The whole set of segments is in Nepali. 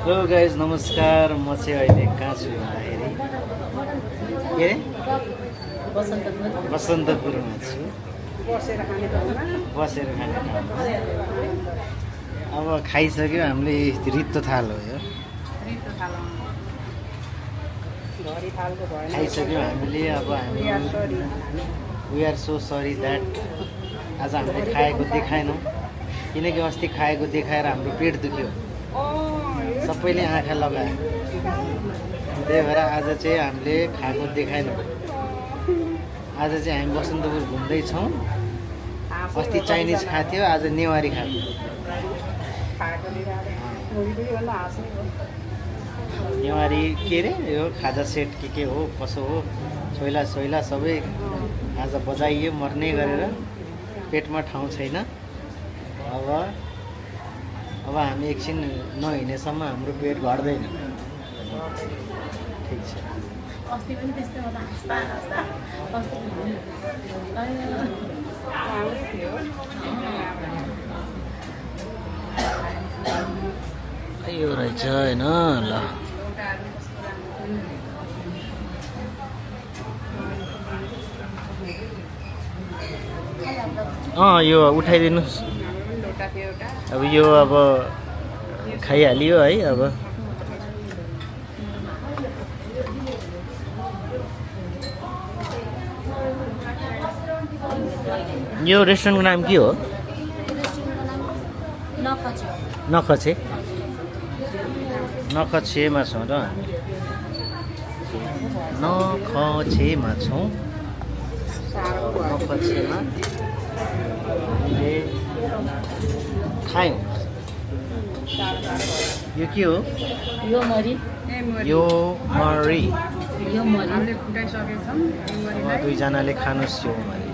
हेलो गाइज नमस्कार। म चाहिँ अहिले कहाँ छु भन्दाखेरि के अरे बसन्तपुरमा छु, बसेर खाने ठाउँमा। अब खाइसक्यो हामीले, रित्तो थाल हो यो, खाइसक्यो हामीले। अब हामी we are so sorry that आज हामीले खाएको देखाएनौँ, किनकि अस्ति खाएको देखाएर हाम्रो पेट दुख्यो, सबैले आँखा लगायो। त्यही भएर आज चाहिँ हामीले खाएको देखाएनौँ। आज चाहिँ हामी बसन्तपुर घुम्दैछौँ। अस्ति चाइनिज खाएको थियो, आज नेवारी खाएको। नेवारी के अरे यो खाजा सेट के हो कसो हो, छोइला सोइला सबै आज बजाइयो मर्ने गरेर। पेटमा ठाउँ छैन। अब हामी एकछिन नहिँडेसम्म हाम्रो पेट घट्दैन। ठिक छ। अस्ति पनि त्यस्तै हो त, हाँस्दा यो रहेछ होइन। ल यो उठाइदिनुहोस्। अब यो अब खाइहालियो है। अब यो रेस्टुरेन्टको नाम के हो? नखचे। नखचेमा छौँ र हामी, नखचेमा छौँ। नखचेमा हामीले खायौँ। यो के हो? यो मरी दुईजनाले खानुहोस् यो मरी।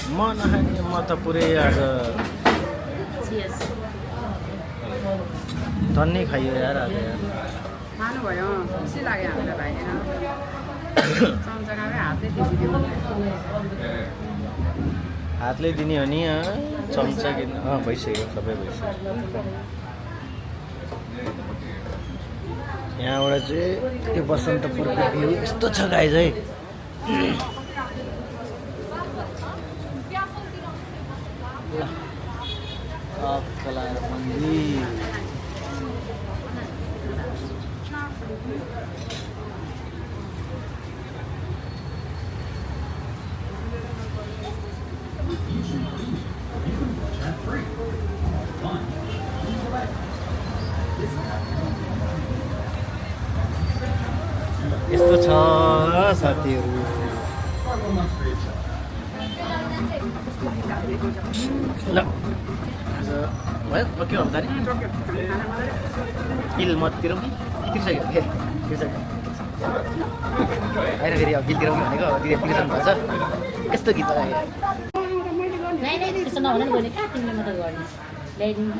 म नखाने, म त पुरै आज धन्नै खाइयो यार आज यार। खानुभयो, खुसी लाग्यो हामीलाई भाइ। हातले दिने हो नि, चम्चा किन भइसक्यो, सबै भइसक्यो। यहाँबाट चाहिँ यो बसन्तपुरको भ्यू यस्तो छ गाइज है। कलाएर मन्दिर यस्तो छ साथीहरू। ल भयो ओके हो त नि। बिल म तिरौँ कि तिर्सक्यो? तिर्सक्यो होइन, फेरि अब बिल तिरौँ भनेको अब तिर्सक्नु भएको छ। यस्तो गीत लाग्यो। त्यसो नहुने भने कहाँ तिमीले मात्रै गर्ने ल्याइदिनु।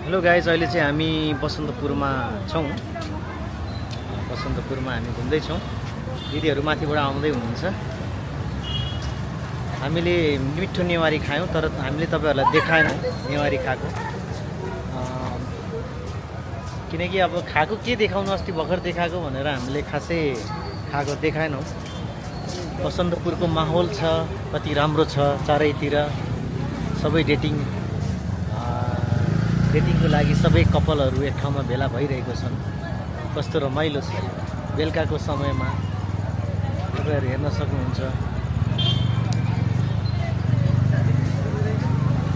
हेलो गाइज, अहिले चाहिँ हामी बसन्तपुरमा छौँ। बसन्तपुरमा हामी घुम्दैछौँ। दिदीहरू माथिबाट आउँदै हुनुहुन्छ। हामीले मिठो नेवारी खायौँ, तर हामीले तपाईँहरूलाई देखाएनौँ नेवारी खाएको, किनकि अब खाएको के देखाउनु, अस्ति भर्खर देखाएको भनेर हामीले खासै खाएको देखाएनौँ। बसन्तपुरको माहौल छ, कति राम्रो छ चारैतिर। सबै डेटिङको लागि सबै कपालहरू एक ठाउँमा भेला भइरहेको छन्। कस्तो रमाइलो छ बेलुकाको समयमा, तपाईँहरू हेर्न सक्नुहुन्छ।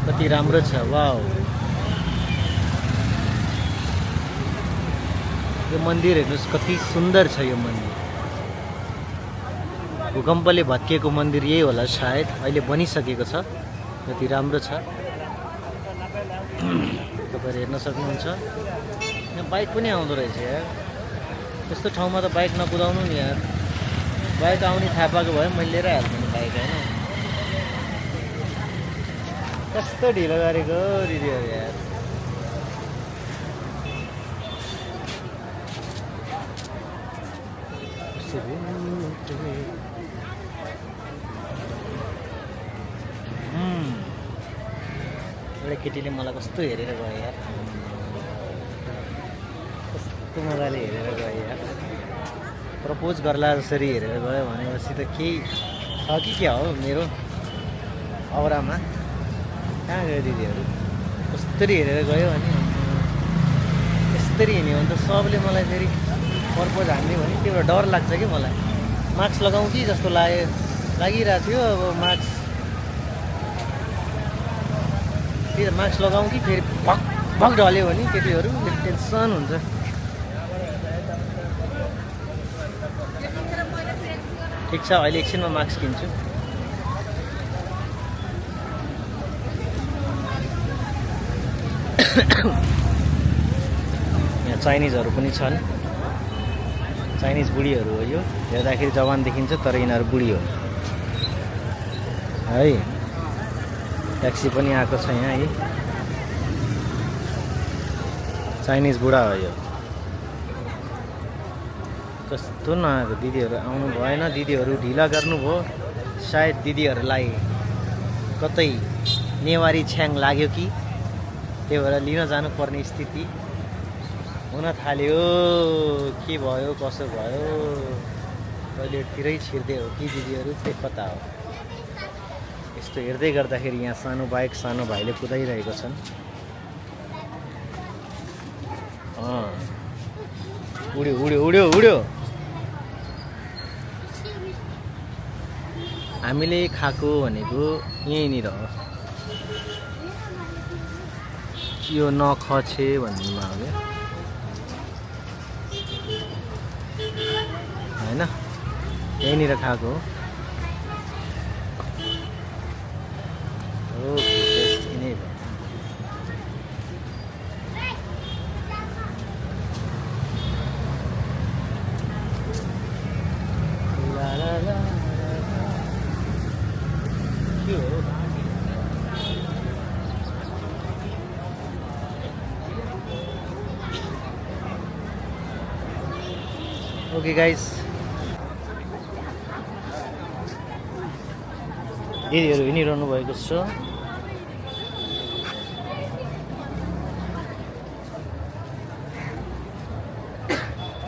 कति राम्रो छ, वाउ। यो मन्दिर हेर्नुहोस् कति सुन्दर छ यो मन्दिर। भूकम्पले भत्किएको मन्दिर यही होला सायद, अहिले बनिसकेको छ। कति राम्रो छ। तपाईँहरू हेर्न सक्नुहुन्छ। यहाँ बाइक पनि आउँदो रहेछ यार। त्यस्तो ठाउँमा त बाइक नकुदाउनु नि यार। बाइक आउने थाहा पाएको भए मैले लिएर हाल्थेँ नि बाइक होइन। कस्तो ढिलो गरेको दिदीहरू यार। एउटा केटीले मलाई कस्तो हेरेर गयो यार। कस्तो मजाले हेरेर गयो यार। प्रपोज गर्ला जसरी हेरेर गयो भनेपछि त केही छ कि क्या हो मेरो औरामा। कहाँ गयो दिदीहरू? कस्तरी हेरेर गयो अनि यस्तरी हिँड्यो भने त सबले मलाई फेरि प्रपोज हान्ने भने त्यो डर लाग्छ कि मलाई। मास्क लगाउँ कि जस्तो लागिरहेको थियो। अब मास्क लगाउँ कि फेरि भक भक ढल्यो भने केटीहरू टेन्सन हुन्छ। ठिक छ, अहिले एकछिनमा मास्क किन्छु। यहाँ चाइनिजहरू पनि छन्। चाइनिज बुढीहरू हो यो। हेर्दाखेरि जवान देखिन्छ तर यिनीहरू बुढी हो है। ट्याक्सी पनि आएको छ यहाँ है। चाइनिज बुढा हो यो। कस्तो नआएको दिदीहरू आउनु भएन। दिदीहरू ढिला गर्नुभयो। सायद दिदीहरूलाई कतै नेवारी छ्याङ लाग्यो कि त्यही भएर लिन जानुपर्ने स्थिति हुन थाल्यो। के भयो कसो भयो? टोइलेटतिरै छिर्दै हो कि दिदीहरू? त्यो कता हो? यस्तो हेर्दै गर्दाखेरि यहाँ सानो बाइक सानो भाइले कुदाइरहेको छन्। उड्यो उड्यो उड्यो उड्यो। हामीले खाएको भनेको यहीँनिर हो। यो नखछे भन्नुमा हो क्या होइन। यहीँनिर खाएको हो। ओके गाइस, दिदीहरू हिँडिरहनु भएको छ।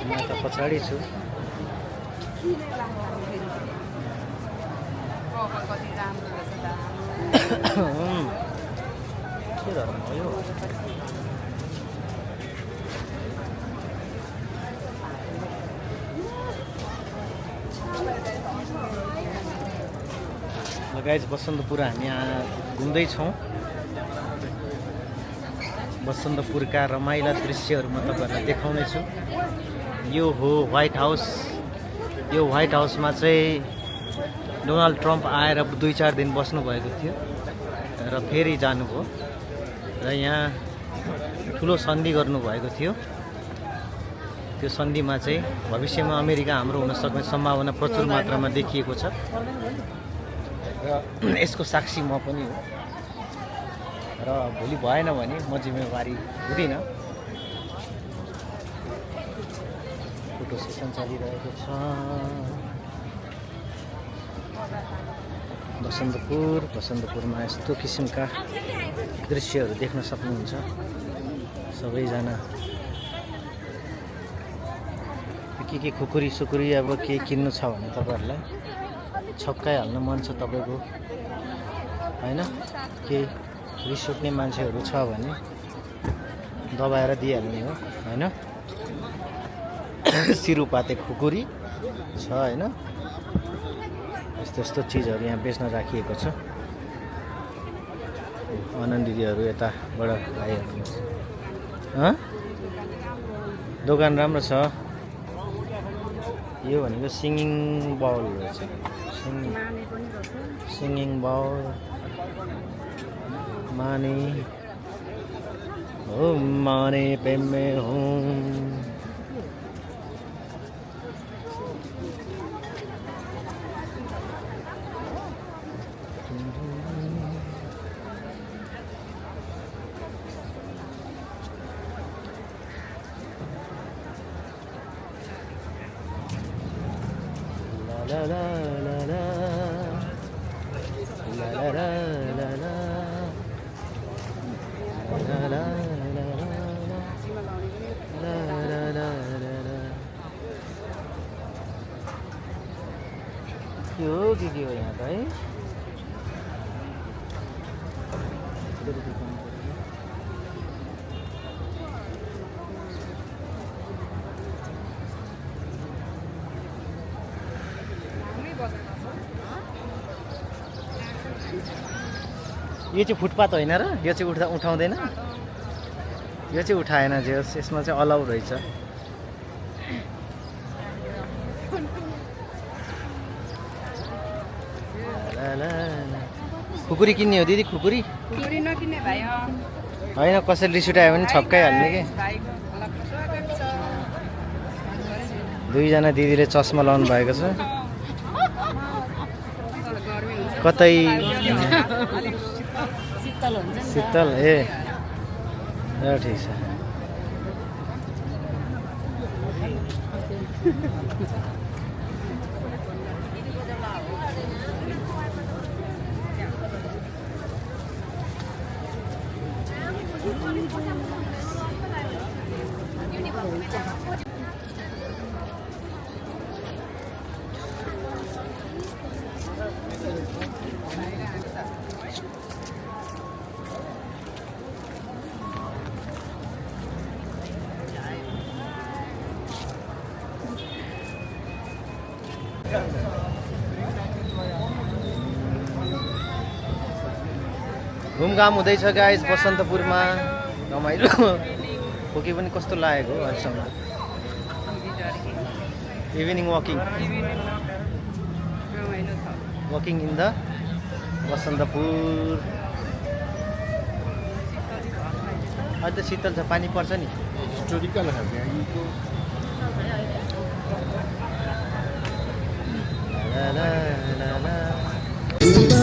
म त पछाडि छु। के धर्म हो यो? गाइस, बसन्तपुर हामी घुम्दैछौँ। बसन्तपुरका रमाइला दृश्यहरू म तपाईँहरूलाई देखाउनेछु। यो हो व्हाइट हाउस। यो व्हाइट हाउसमा चाहिँ डोनाल्ड ट्रम्प आएर 2-4 दिन बस्नुभएको थियो र फेरि जानुभयो र यहाँ ठुलो सन्धि गर्नुभएको थियो। त्यो सन्धिमा चाहिँ भविष्यमा अमेरिका हाम्रो हुन सक्ने सम्भावना प्रचुर मात्रामा देखिएको छ र यसको साक्षी म पनि हो। र भोलि भएन भने म जिम्मेवारी हुँदिनँ। फोटो सेसन चलिरहेको छ। बसन्तपुरमा यस्तो किसिमका दृश्यहरू देख्न सक्नुहुन्छ सबैजना। के खुकुरी सुकुरी अब के किन्नु छ भने तपाईँहरूलाई छक्काइहाल्न मन छ तपाईँको होइन। केही रिस उठ्ने मान्छेहरू छ भने दबाएर दिइहाल्ने हो होइन। सिरुपाते खुकुरी छ होइन। यस्तो यस्तो चिजहरू यहाँ बेच्न राखिएको छ। आनन्द दिदीहरू यताबाट आइहाल्नुहोस्। दोकान राम्रो छ। यो भनेको सिङ्गिङ बाउल रहेछ। सिङ्गिङ बाउल, माने ओ माने पे में हूँ ला ला ला ला ला ला ला ला ला ला ला के हो यहाँ त है यो चाहिँ फुटपाथ होइन र यो चाहिँ उठाउँदैन यो चाहिँ उठाएन जे होस् यसमा चाहिँ अलाउ रहेछ खुकुरी किन्ने हो दिदी खुकुरी खुकुरी नकिन्ने भाइ होइन कसैले रिस उठायो भने छक्कै हाल्ने के दुईजना दिदीले चस्मा लाउनु भएको छ कतै शीतल हुन्छ नि त। शीतल ए ठिक छ घुमघाम हुँदैछ गाइस बसन्तपुरमा रमाइलो खोकी पनि कस्तो लागेको हो अहिलेसम्म evening walking in the Basantapur अहिले त शीतल छ पानी पर्छ नि हिस्टोरिकल है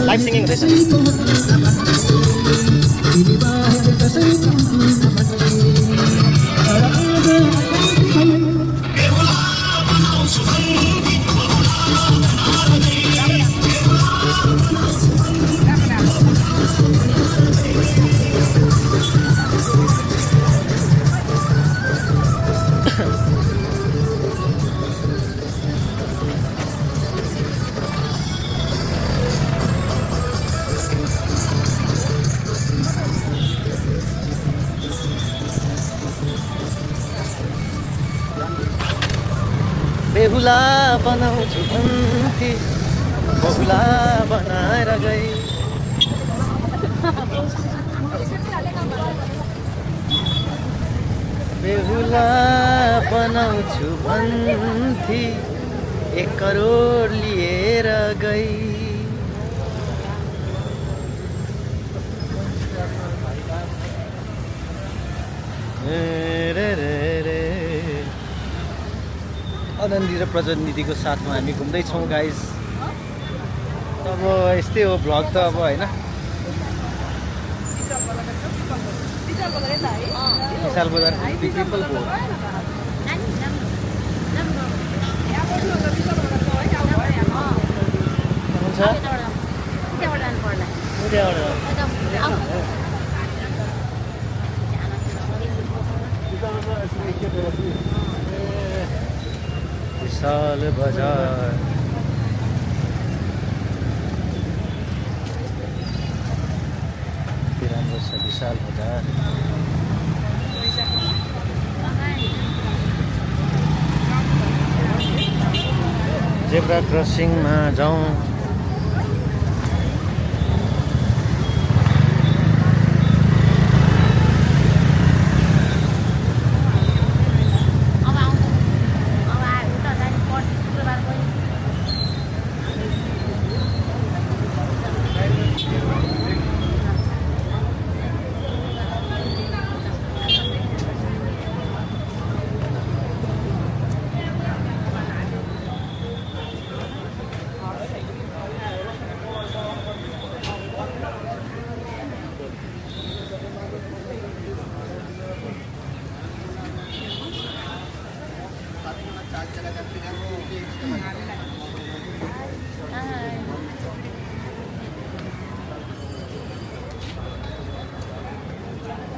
लाइभ सिङ्गिङ हुँदैछ बेहुला बनाउँछु भन्थे बहुला बनाएर गई बेहुला बनाउँछु भन्थे 1 करोड लिएर गई आनन्दी र प्रतिनिधिको साथमा हामी घुम्दैछौँ गाइस अब यस्तै हो भ्लग त अब होइन विशाल बजार पिपल हो हुन्छ विशाल बजार राम्रो छ विशाल बजार जेब्रा क्रसिङमा जाउँ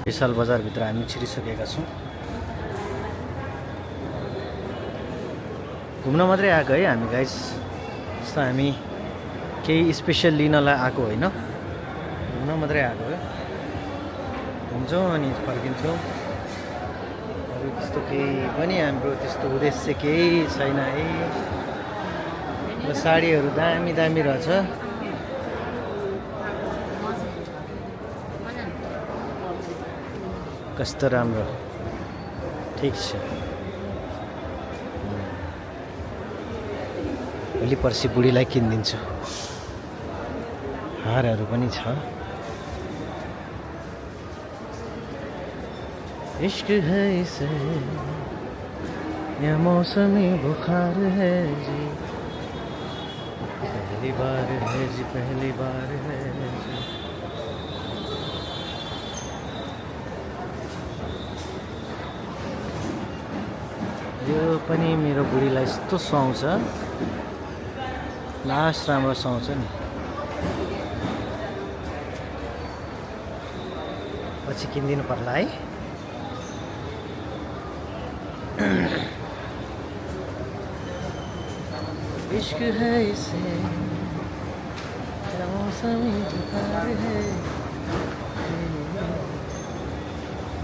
विशाल बजारभित्र हामी छिरिसकेका छौँ। घुम्न मात्रै आएको है हामी गाइस, जस्तो हामी केही स्पेसल लिनलाई आएको होइन, घुम्न मात्रै आएको हो। घुम्छौँ अनि फर्किन्छौँ। अरू त्यस्तो केही पनि हाम्रो त्यस्तो उद्देश्य केही छैन है। साडीहरू दामी दामी रहेछ। कस्तो राम्रो, ठिक छ। भोलि पर्सि बुढीलाई किनिदिन्छु। हारहरू पनि छ। इश्क है इसे या मौसमी बुखार है जी, पहली बार है जी, पहली बार है जी। यो पनि मेरो बुढीलाई यस्तो सुहाउँछ, लास्ट राम्रो सुहाउँछ नि। पछि किनिदिनु पर्ला है। इश्क है इसे या मौसमी बुखार है,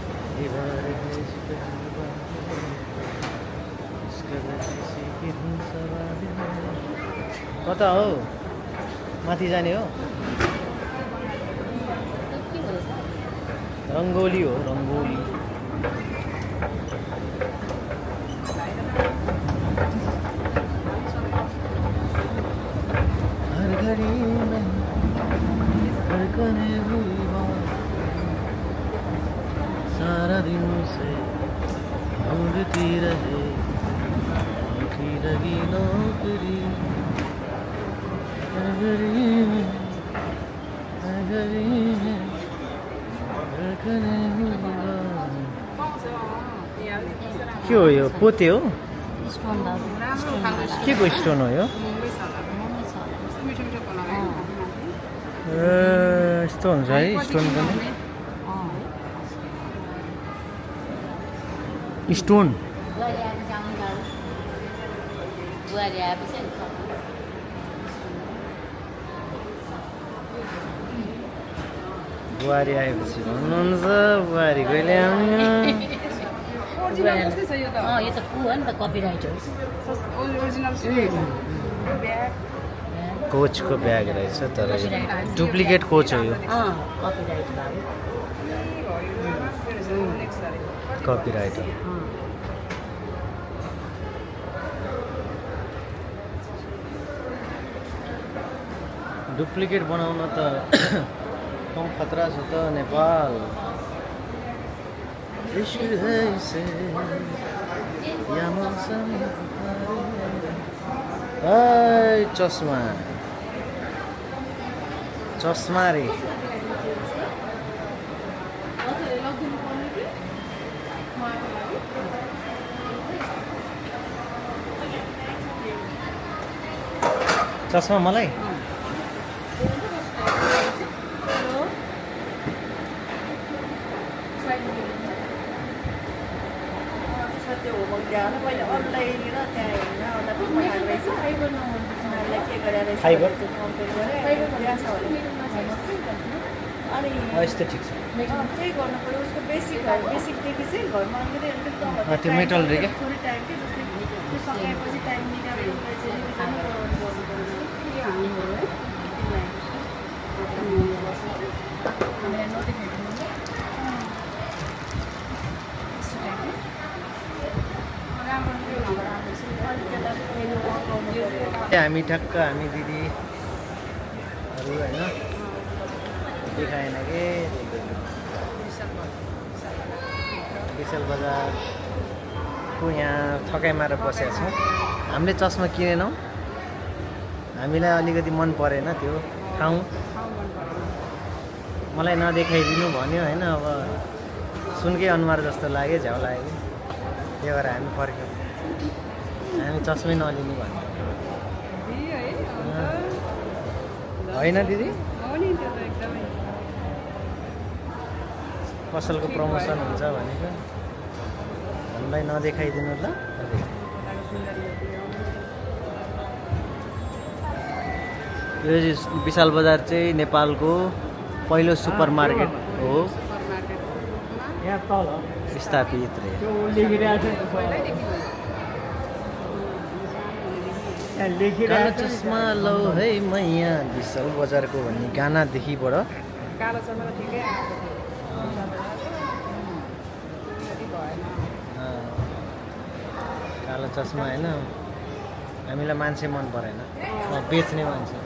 पहली बार है जी, पहली बार है। कता हो? माथि जाने हो? रङ्गोली हो, रङ्गोली। हर घडी में धड़कने हुई बात, सारा दिन से ढूंढती रहे, लगी नौकरी। के हो यो? पोते हो? के को स्टोन हो यो? यस्तो हुन्छ है स्टोन पनि। स्टोन बुहारी आएपछि भन्नुहुन्छ बुहारी कहिले आउने? यो त पु हो नि त, कपिराइट हो। कोचको ब्याग रहेछ, तर डुप्लिकेट कोच हो यो। कपिराइट कपिराइट हो। डुप्लिकेट बनाउन त कम खतरा छ त नेपाल। इश्क है इसे या मौसम, चस्मा चस्मा रे। चस्मा मलाई फाइबर यस्तो ठिक छ। त्यो मेटल रे क्या? हामी ठ्याक्क हामी दिदीहरू होइन देखाएन के विशाल बजारको यहाँ थकाइ मारेर बसेका छौँ। हामीले चस्मा किनेनौँ, हामीलाई अलिकति मन परेन त्यो ठाउँ। मलाई नदेखाइदिनु भन्यो होइन, अब सुनकै अनुहार जस्तो लाग्यो, झ्याउ लाग्यो, त्यही भएर हामी फर्क्यौँ। हामी चस्मै नलिनु भन्नु दिदी है होइन दिदी हो नि त्यो त एकदमै पसलको प्रमोसन हुन्छ भनेको हामीलाई नदेखाइदिनु ल यो विशाल बजार चाहिँ नेपालको पहिलो सुपर मार्केट हो सुपर मार्केटमा यहाँ तल स्थापित रे कालो चस्मा लौ है मैया विशाल बजारको भन्ने गानादेखिबाट कालो चस्मा त ठिकै आएको थियो कालो चस्मा होइन हामीलाई मान्छे मन परेन बेच्ने मान्छे